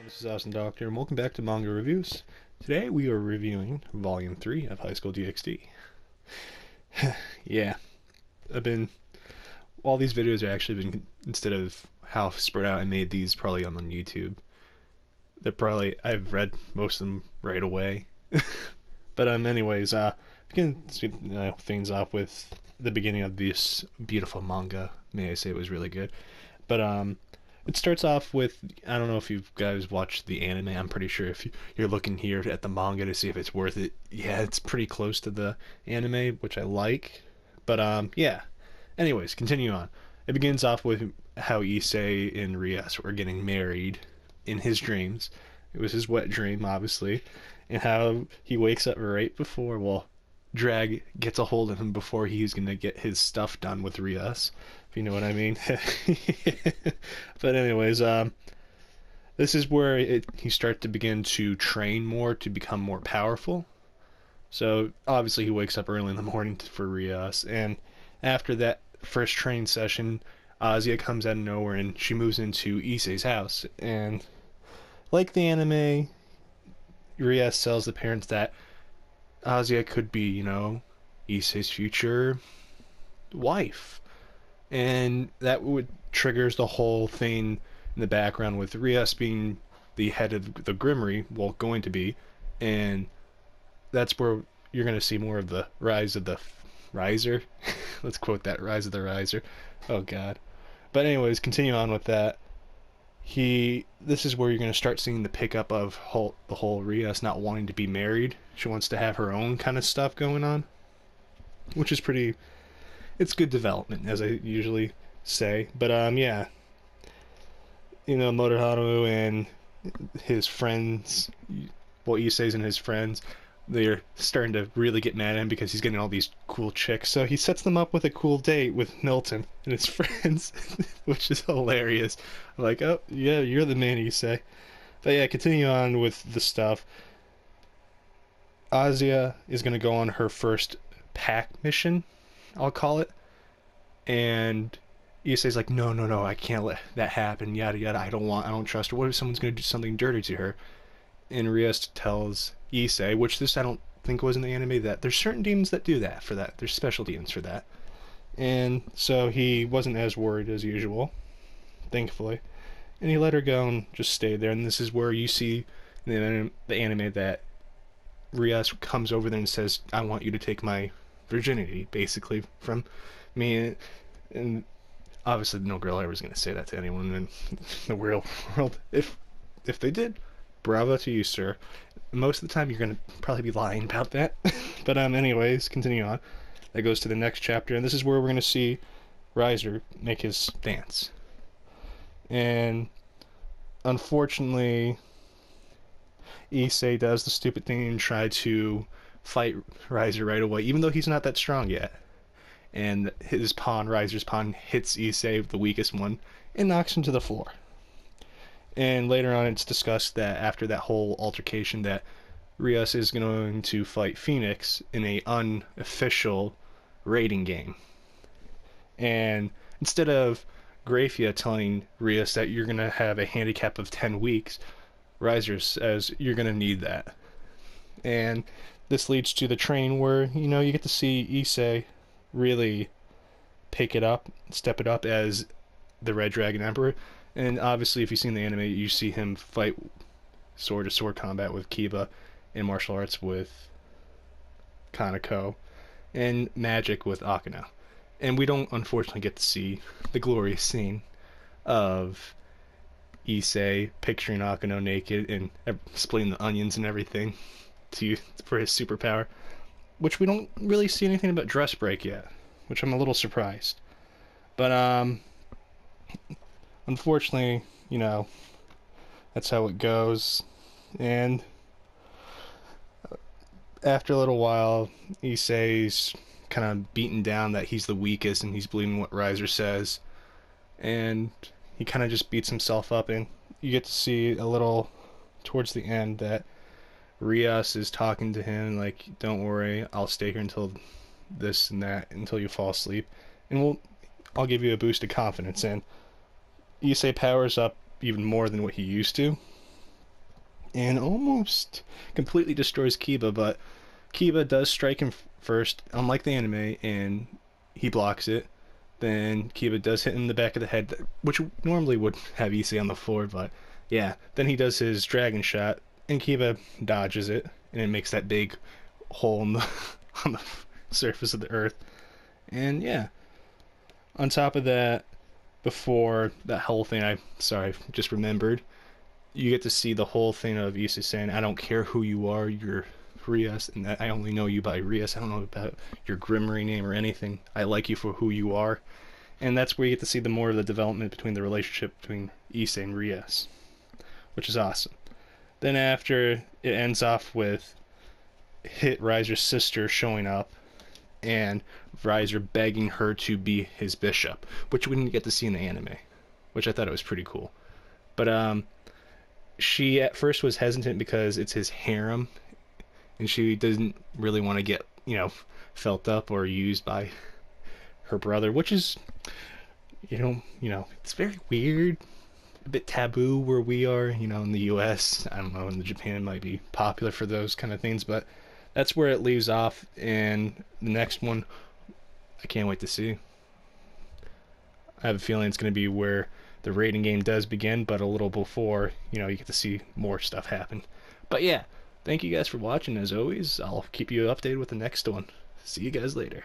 This is Austin Doctor, and welcome back to Manga Reviews. Today we are reviewing Volume 3 of High School DxD. Yeah, I've been... All these videos are actually been, instead of how spread out I made these probably on YouTube. I've read most of them right away. But anyways, we can things off with the beginning of this beautiful manga. May I say it was really good. But it starts off with, I don't know if you guys watched the anime. I'm pretty sure if you're looking here at the manga to see if it's worth it, yeah, it's pretty close to the anime, which I like. But yeah. Anyways, continue on. It begins off with how Issei and Rias were getting married in his dreams. It was his wet dream, obviously, and how he wakes up right before, well, Drag gets a hold of him before he's gonna get his stuff done with Rias, if you know what I mean. But anyways, this is where he starts to begin to train more to become more powerful. So obviously he wakes up early in the morning for Rias, and after that first training session, Azia comes out of nowhere and she moves into Issei's house. And like the anime, Rias tells the parents that Azia could be, Issei's future wife. And that would triggers the whole thing in the background with Rias being the head of the Grimmery, well, going to be, and that's where you're going to see more of the rise of the Riser. Let's quote that, rise of the Riser. Oh god. But anyways, continue on with that. This is where you're going to start seeing the pickup of the whole Rias not wanting to be married. She wants to have her own kind of stuff going on, which is it's good development, as I usually say. But yeah, Motoharu and his friends, well, Issei's and his friends, they're starting to really get mad at him because he's getting all these cool chicks. So he sets them up with a cool date with Milton and his friends, which is hilarious. I'm like, oh, yeah, you're the man, Issei. But yeah, continue on with the stuff. Azia is going to go on her first pack mission, I'll call it. And Issei's like, no, I can't let that happen, yada yada, I don't trust her. What if someone's going to do something dirty to her? And Rias tells Issei, which this I don't think was in the anime, that there's certain demons that do that for that. There's special demons for that. And so he wasn't as worried as usual, thankfully. And he let her go and just stayed there. And this is where you see in the anime that Rias comes over there and says, I want you to take my virginity, basically, from me. And obviously no girl ever is going to say that to anyone in the real world. If they did, bravo to you, sir. Most of the time you're going to probably be lying about that. But anyways, continue on. That goes to the next chapter, and this is where we're going to see Riser make his dance. And unfortunately, Issei does the stupid thing and try to fight Riser right away, even though he's not that strong yet. And his pawn, Riser's pawn, hits Issei, the weakest one, and knocks him to the floor. And later on it's discussed that after that whole altercation that Rias is going to fight Phoenix in a unofficial rating game. And instead of Graphia telling Rias that you're going to have a handicap of 10 weeks, Riser says you're going to need that. And this leads to the train where, you get to see Issei really step it up as the Red Dragon Emperor. And obviously, if you've seen the anime, you see him fight sword-to-sword combat with Kiba, and martial arts with Kaneko, and magic with Akano. And we don't, unfortunately, get to see the glorious scene of Issei picturing Akano naked and splitting the onions and everything for his superpower, which we don't really see anything about Dress Break yet, which I'm a little surprised. But unfortunately, that's how it goes. And after a little while, Issei's kind of beaten down that he's the weakest and he's believing what Riser says. And he kind of just beats himself up, and you get to see a little towards the end that Rias is talking to him like, don't worry, I'll stay here until this and that, until you fall asleep. And I'll give you a boost of confidence. And Issei powers up even more than what he used to. and almost completely destroys Kiba, but Kiba does strike him first, unlike the anime, and he blocks it. Then Kiba does hit him in the back of the head, which normally would have Issei on the floor, but yeah. Then he does his dragon shot, and Kiba dodges it, and it makes that big hole in the, on the surface of the earth. And yeah, on top of that, before that whole thing, I just remembered, you get to see the whole thing of Issei saying, "I don't care who you are, you're Rias, and I only know you by Rias. I don't know about your Grimmery name or anything. I like you for who you are." And that's where you get to see the more of the development between the relationship between Issei and Rias, which is awesome. Then after, it ends off with Hit Riser's sister showing up and Riser begging her to be his bishop, which we didn't get to see in the anime, which I thought it was pretty cool. But she at first was hesitant because it's his harem, and she doesn't really want to get, felt up or used by her brother, which is, it's very weird, a bit taboo where we are, in the U.S. I don't know, in Japan it might be popular for those kind of things, but that's where it leaves off. And the next one, I can't wait to see. I have a feeling it's going to be where the rating game does begin, but a little before, you get to see more stuff happen. But yeah, thank you guys for watching. As always, I'll keep you updated with the next one. See you guys later.